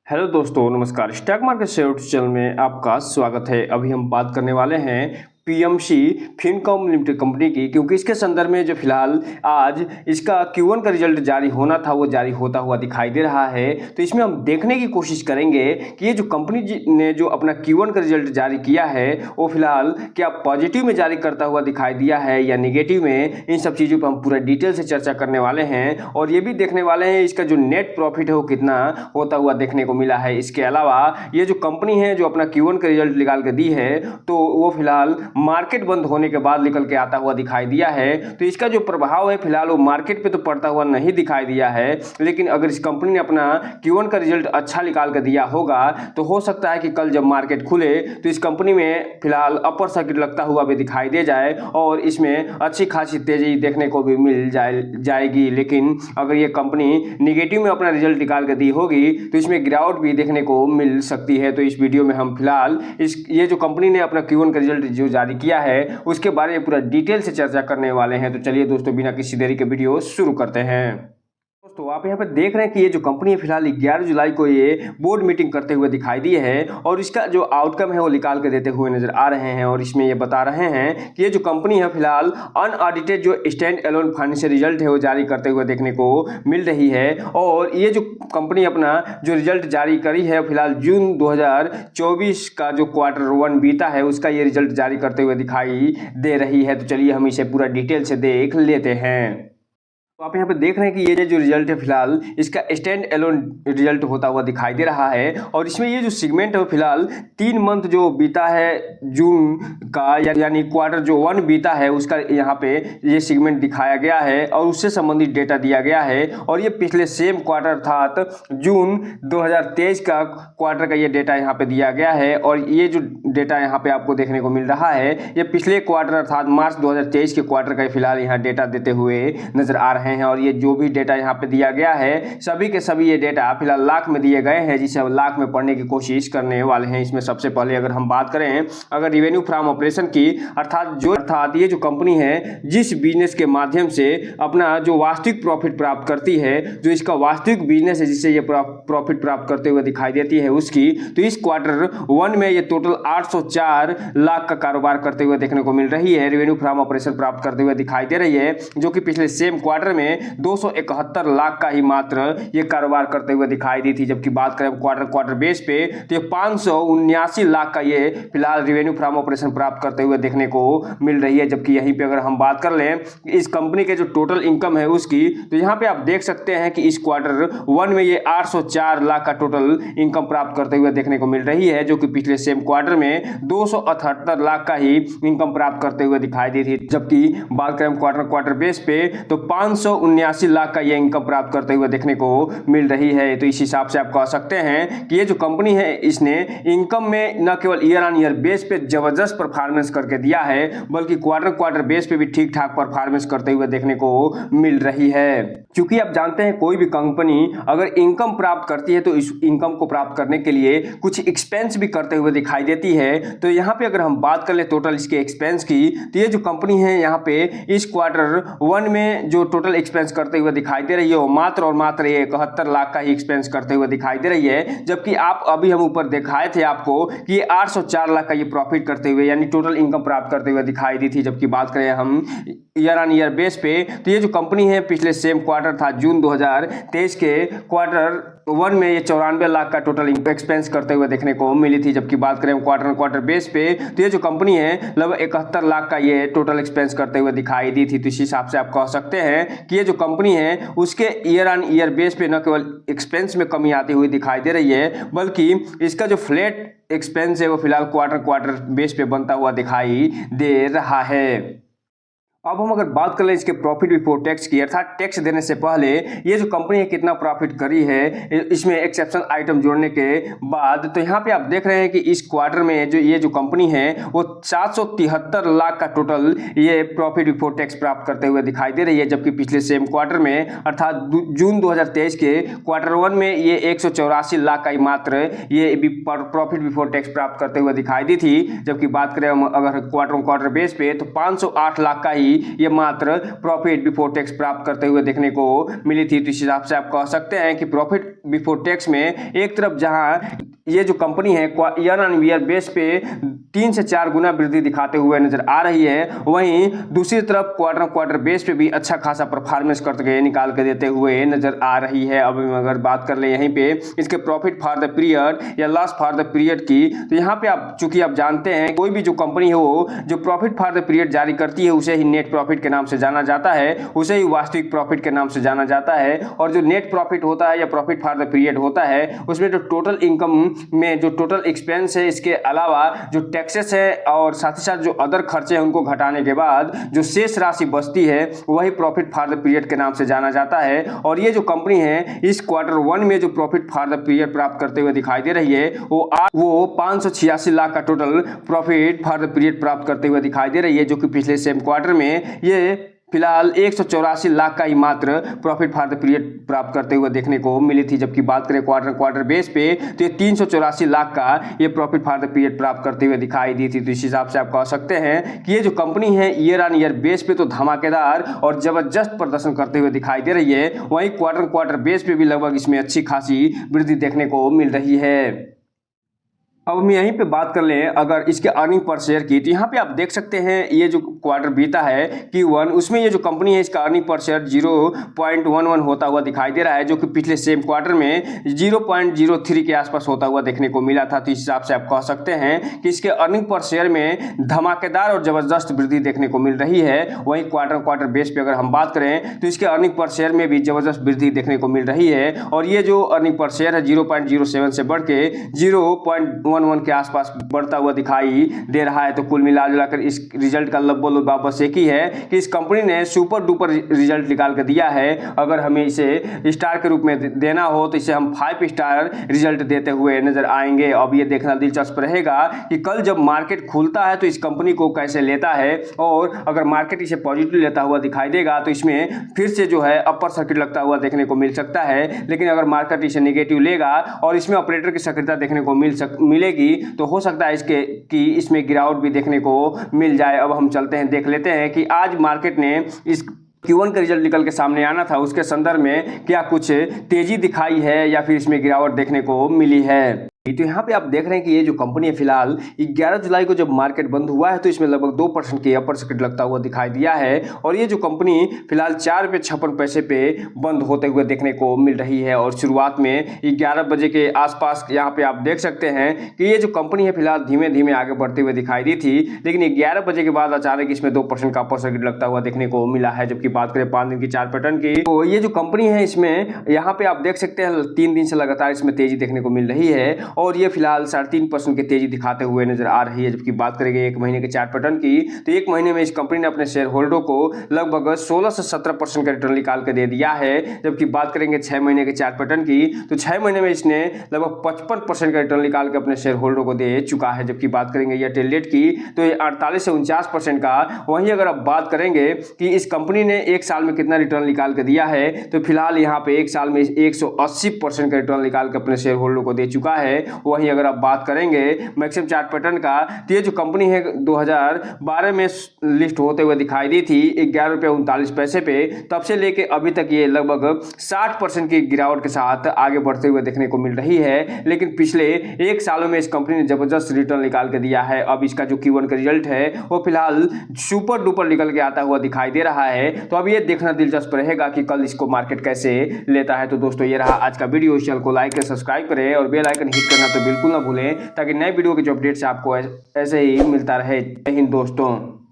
Hello दोस्तों, नमस्कार। Stock market share channel में आपका स्वागत है। अभी हम बात करने वाले हैं पीएमसी फिनकॉम लिमिटेड कंपनी की, क्योंकि इसके संदर्भ में जो फिलहाल आज इसका Q1 का रिजल्ट जारी होना था वो जारी होता हुआ दिखाई दे रहा है। तो इसमें हम देखने की कोशिश करेंगे कि ये जो कंपनी ने जो अपना Q1 का रिजल्ट जारी किया है वो फिलहाल क्या पॉजिटिव में जारी करता हुआ दिखाई दिया है या निगेटिव में। इन सब चीज़ों पर हम पूरा डिटेल से चर्चा करने वाले हैं और ये भी देखने वाले हैं इसका जो नेट प्रॉफिट है वो कितना होता हुआ देखने को मिला है। इसके अलावा ये जो कंपनी है जो अपना Q1 का रिजल्ट निकाल के दी है तो वो फिलहाल मार्केट बंद होने के बाद निकल के आता हुआ दिखाई दिया है। तो इसका जो प्रभाव है फिलहाल वो मार्केट पे तो पड़ता हुआ नहीं दिखाई दिया है, लेकिन अगर इस कंपनी ने अपना Q1 का रिजल्ट अच्छा निकाल कर दिया होगा तो हो सकता है कि कल जब मार्केट खुले तो इस कंपनी में फिलहाल अपर सर्किट लगता हुआ भी दिखाई दे जाए और इसमें अच्छी खासी तेजी देखने को भी मिल जाएगी। लेकिन अगर ये कंपनी निगेटिव में अपना रिजल्ट निकाल कर दी होगी तो इसमें गिरावट भी देखने को मिल सकती है। तो इस वीडियो में हम फिलहाल ये जो कंपनी ने अपना Q1 का रिजल्ट जो जारी किया है उसके बारे में पूरा डिटेल से चर्चा करने वाले हैं। तो चलिए दोस्तों, बिना किसी देरी के वीडियो शुरू करते हैं। तो आप यहाँ पे देख रहे हैं कि ये जो कंपनी है फिलहाल 11 जुलाई को ये बोर्ड मीटिंग करते हुए दिखाई दी है और इसका जो आउटकम है वो निकाल के देते हुए नजर आ रहे हैं। और इसमें ये बता रहे हैं कि ये जो कंपनी है फिलहाल अनऑडिटेड जो स्टैंड एलोन फाइनेंशियल रिजल्ट है वो जारी करते हुए देखने को मिल रही है। और ये जो कंपनी अपना जो रिजल्ट जारी करी है फिलहाल जून 2024 का जो Q1 बीता है उसका ये रिजल्ट जारी करते हुए दिखाई दे रही है। तो चलिए हम इसे पूरा डिटेल से देख लेते हैं। तो आप यहाँ पे देख रहे हैं कि ये जो रिजल्ट है फिलहाल इसका स्टैंड एलोन रिजल्ट होता हुआ दिखाई दे रहा है। और इसमें ये जो सेगमेंट है फिलहाल 3 मंथ जो बीता है जून का यानी Q1 बीता है उसका यहाँ पे ये सेगमेंट दिखाया गया है और उससे संबंधित डेटा दिया गया है। और ये पिछले सेम क्वार्टर अर्थात जून 2023 का क्वार्टर का ये डेटा यहाँ पे दिया गया है। और ये जो डेटा यहाँ पे आपको देखने को मिल रहा है ये पिछले क्वार्टर अर्थात मार्च 2023 के क्वार्टर का फिलहाल यहाँ डेटा देते हुए नजर आ रहे हैं। और ये जो भी डेटा यहाँ पे दिया गया है सभी के सभी ये डेटा फिलहाल लाख में दिए गए हैं, जिसे हम लाख में पढ़ने की कोशिश करने वाले हैं। इसमें सबसे पहले अगर हम बात करें अगर रिवेन्यू फ्रॉम ऑपरेशन की अर्थात ये जो कंपनी है जिस बिजनेस के माध्यम से अपना जो वास्तविक प्रॉफिट प्राप्त करती है, जो इसका वास्तविक बिजनेस है जिससे ये प्रॉफिट प्राप्त करते हुए दिखाई देती है उसकी, तो इस Q1 में ये टोटल 804 लाख का कारोबार करते हुए देखने को मिल रही है। रेवेन्यू फ्रॉम ऑपरेशन प्राप्त करते हुए दिखाई दे रही है, जो कि पिछले सेम क्वार्टर में 271 लाख का ही मात्र ये कारोबार करते हुए दिखाई दी थी। जबकि बात करें क्वार्टर बेस पे तो ये 579 लाख का ये फिलहाल रेवेन्यू फ्रॉम ऑपरेशन प्राप्त करते हुए देखने को मिल रही है। जबकि यहीं पे अगर हम बात कर लें इस कंपनी के जो टोटल इनकम है उसकी, तो यहाँ पे आप देख सकते हैं कि इस Q1 में ये 804 लाख का टोटल इनकम प्राप्त करते हुए देखने को मिल रही है, जो कि पिछले सेम क्वार्टर में 278 लाख का ही इनकम प्राप्त करते हुए दिखाई दी थी। जबकि बात करें क्वार्टर बेस पे तो 579 लाख का ये इनकम प्राप्त करते हुए देखने को मिल रही है। तो इस हिसाब से आप कह सकते हैं कि ये जो कंपनी है इसने इनकम में न केवल ईयर ऑन ईयर बेस पे जबरदस्त परफॉर्मेंस करके दिया है, बल्कि क्वार्टर बेस पे भी ठीक ठाक परफॉर्मेंस करते हुए देखने को मिल रही है। क्योंकि आप जानते हैं कोई भी कंपनी अगर इनकम प्राप्त करती है तो इस इनकम को प्राप्त करने के लिए कुछ एक्सपेंस भी करते हुए दिखाई देती है। तो यहाँ पे अगर हम बात कर ले टोटल इसके एक्सपेंस की, तो ये जो कंपनी है यहाँ पे इस Q1 में जो टोटल एक्सपेंस करते हुए दिखाई दे रही है वो मात्र और मात्र ये 71 लाख का ही एक्सपेंस करते हुए दिखाई दे रही है। जबकि आप अभी हम ऊपर दिखाए थे आपको कि ये 804 लाख का ये प्रॉफिट करते हुए यानी टोटल इनकम प्राप्त करते हुए दिखाई दी थी। जबकि बात करें हम ईयर ऑन ईयर बेस पे तो ये जो कंपनी है पिछले सेम क्वार्टर था जून 2023 के Q1 में ये 94 लाख का टोटल एक्सपेंस करते हुए देखने को मिली थी। जबकि बात करें क्वार्टर बेस पे तो ये जो कंपनी है लगभग 71 लाख का ये टोटल एक्सपेंस करते हुए दिखाई दी थी। तो इस हिसाब से आप कह सकते हैं कि ये जो कंपनी है उसके ईयर ऑन ईयर बेस पे न केवल एक्सपेंस में कमी आती हुई दिखाई दे रही है, बल्कि इसका जो फ्लैट एक्सपेंस है वो फिलहाल क्वार्टर बेस पे बनता हुआ दिखाई दे रहा है। अब हम अगर बात कर लें इसके प्रॉफिट बिफोर टैक्स की, अर्थात टैक्स देने से पहले ये जो कंपनी है कितना प्रॉफिट करी है इसमें एक्सेप्शन आइटम जोड़ने के बाद, तो यहाँ पे आप देख रहे हैं कि इस क्वार्टर में जो ये जो कंपनी है वो 773 लाख का टोटल ये प्रॉफिट बिफोर टैक्स प्राप्त करते हुए दिखाई दे रही है। जबकि पिछले सेम क्वार्टर में अर्थात जून 2023 के Q1 में ये 184 लाख का ही मात्र ये प्रॉफिट बिफोर टैक्स प्राप्त करते हुए दिखाई दी थी। जबकि बात करें हम अगर क्वार्टर बेस पे तो 508 लाख का ही ये मात्र प्रॉफिट बिफोर टैक्स प्राप्त करते हुए देखने को मिली थी। तो इस हिसाब से आप कह सकते हैं कि प्रॉफिट बिफोर टैक्स में एक तरफ जहां ये जो कंपनी है ईयर ऑन ईयर बेस पे 3 से 4 गुना वृद्धि दिखाते हुए नजर आ रही है, वहीं दूसरी तरफ क्वार्टर बेस पे भी अच्छा खासा परफॉर्मेंस करके निकाल के देते हुए नजर आ रही है। अब अगर बात कर ले यहीं पे इसके प्रॉफिट फॉर द पीरियड या लॉस फॉर द पीरियड की, तो यहाँ पे आप चूंकि आप जानते हैं कोई भी जो कंपनी है वो जो प्रॉफिट फॉर द पीरियड जारी करती है उसे ही नेट प्रॉफिट के नाम से जाना जाता है, उसे ही वास्तविक प्रॉफिट के नाम से जाना जाता है। और जो नेट प्रॉफिट होता है या प्रॉफिट फॉर द पीरियड होता है उसमें जो टोटल इनकम में जो टोटल एक्सपेंस है, इसके अलावा जो टैक्सेस है और साथ ही साथ जो अदर खर्चे हैं उनको घटाने के बाद जो शेष राशि बचती है वही प्रॉफिट फॉर द पीरियड के नाम से जाना जाता है। और ये जो कंपनी है इस Q1 में जो प्रॉफिट फॉर द पीरियड प्राप्त करते हुए दिखाई दे रही है वो 586 लाख का total profit for the period प्राप्त करते हुए दिखाई दे रही है, जो कि पिछले सेम क्वार्टर में ये फिलहाल 184 लाख का ही मात्र प्रॉफिट फॉर द पीरियड प्राप्त करते हुए देखने को मिली थी। जबकि बात करें क्वार्टर बेस पे तो ये 384 लाख का ये प्रॉफिट फॉर द पीरियड प्राप्त करते हुए दिखाई दी थी। तो इस हिसाब से आप कह सकते हैं कि ये जो कंपनी है ईयर ऑन ईयर बेस पे तो धमाकेदार और जबरदस्त प्रदर्शन करते हुए दिखाई दे रही है, वहीं क्वार्टर बेस पे भी लगभग इसमें अच्छी खासी वृद्धि देखने को मिल रही है। अब हम यहीं पे बात कर लें अगर इसके अर्निंग पर शेयर की, तो यहाँ पे आप देख सकते हैं ये जो क्वार्टर बीता है Q1 उसमें ये जो कंपनी है इसका अर्निंग पर शेयर 0.11 होता हुआ दिखाई दे रहा है, जो कि पिछले सेम क्वार्टर में 0.03 के आसपास होता हुआ देखने को मिला था। तो इस हिसाब से आप कह सकते हैं कि इसके अर्निंग पर शेयर में धमाकेदार और जबरदस्त वृद्धि देखने को मिल रही है। वहीं क्वार्टर बेस पे अगर हम बात करें तो इसके अर्निंग पर शेयर में भी जबरदस्त वृद्धि देखने को मिल रही है। और ये जो अर्निंग पर शेयर है 0.07 से बढ़ के 0.11 के आसपास बढ़ता हुआ दिखाई दे रहा है। तो कुल मिलाकर इस रिजल्ट का लब्बो बस एक ही है कि इस कंपनी ने सुपर डुपर रिजल्ट निकाल कर दिया है। अगर हमें इसे स्टार के रूप में देना हो तो इसे हम 5 स्टार रिजल्ट देते हुए नजर आएंगे। अब ये देखना दिलचस्प रहेगा कि कल जब मार्केट खुलता है तो इस कंपनी को कैसे लेता है, और अगर मार्केट इसे पॉजिटिव लेता हुआ दिखाई देगा तो इसमें फिर से जो है अपर सर्किट लगता हुआ देखने को मिल सकता है। लेकिन अगर मार्केट इसे नेगेटिव लेगा और इसमें ऑपरेटर की सक्रियता देखने को मिलेगी तो हो सकता है इसमें गिरावट भी देखने को मिल जाए। अब हम चलते हैं देख लेते हैं कि आज मार्केट ने इस Q1 का रिजल्ट निकल के सामने आना था उसके संदर्भ में क्या कुछ तेजी दिखाई है या फिर इसमें गिरावट देखने को मिली है। तो यहाँ पे आप देख रहे हैं कि ये जो कंपनी है फिलहाल 11 जुलाई को जब मार्केट बंद हुआ है तो इसमें लगभग 2% की अपर सर्किट लगता हुआ दिखाई दिया है। और ये जो कंपनी फिलहाल 4 रुपये 56 पैसे पे बंद होते हुए देखने को मिल रही है। और शुरुआत में 11 बजे के आसपास यहाँ पे आप देख सकते हैं कि ये जो कंपनी है फिलहाल धीमे धीमे आगे बढ़ते हुए दिखाई दी थी, लेकिन 11 बजे के बाद अचानक इसमें 2% का अपर सर्किट लगता हुआ देखने को मिला है। जबकि बात करें 5 दिन की चार्ट पैटर्न की, तो ये जो कंपनी है इसमें यहाँ पे आप देख सकते हैं 3 दिन से लगातार इसमें तेजी देखने को मिल रही है और ये फिलहाल 3.5% की तेजी दिखाते हुए नजर आ रही है। जबकि बात करेंगे 1 महीने के चार्ट पैटर्न की, तो 1 महीने में इस कंपनी ने अपने शेयर होल्डर को लगभग 16 से 17% का रिटर्न निकाल के दे दिया है। जबकि बात करेंगे 6 महीने के चार्ट पैटर्न की, तो 6 महीने में इसने लगभग 55% का रिटर्न निकाल के अपने शेयर होल्डर को दे चुका है। जबकि बात करेंगे ईयर डेट की, तो ये 48 से 49% का। वहीं अगर आप बात करेंगे कि इस कंपनी ने 1 साल में कितना रिटर्न निकाल के दिया है, तो फिलहाल यहाँ पे 1 साल में 180% का रिटर्न निकाल के अपने शेयर होल्डर को दे चुका है। वहीं अगर आप बात करेंगे मैक्सिमम चार्ट पैटर्न का, तो ये जो कंपनी है 2012 में लिस्ट होते हुए दिखाई दी थी 11 रुपये 39 पैसे पे, तब से लेके अभी तक ये लगभग 60% की गिरावट के साथ आगे बढ़ते हुए देखने को मिल रही है। लेकिन पिछले 1 सालों में इस कंपनी ने जबरदस्त रिटर्न निकाल के दिया है। अब इसका जो Q1 का रिजल्ट है वो फिलहाल सुपर डुपर निकल के आता हुआ दिखाई दे रहा है। तो अब ये देखना दिलचस्प रहेगा कि कल इसको मार्केट कैसे लेता है। तो दोस्तों ये रहा आज का वीडियो। इस चैनल को लाइक करें, सब्सक्राइब करें और बेल आइकन हिट करना तो बिल्कुल ना भूलें, ताकि नए वीडियो के जो अपडेट्स आपको ऐसे ही मिलता रहे। जय हिंद दोस्तों।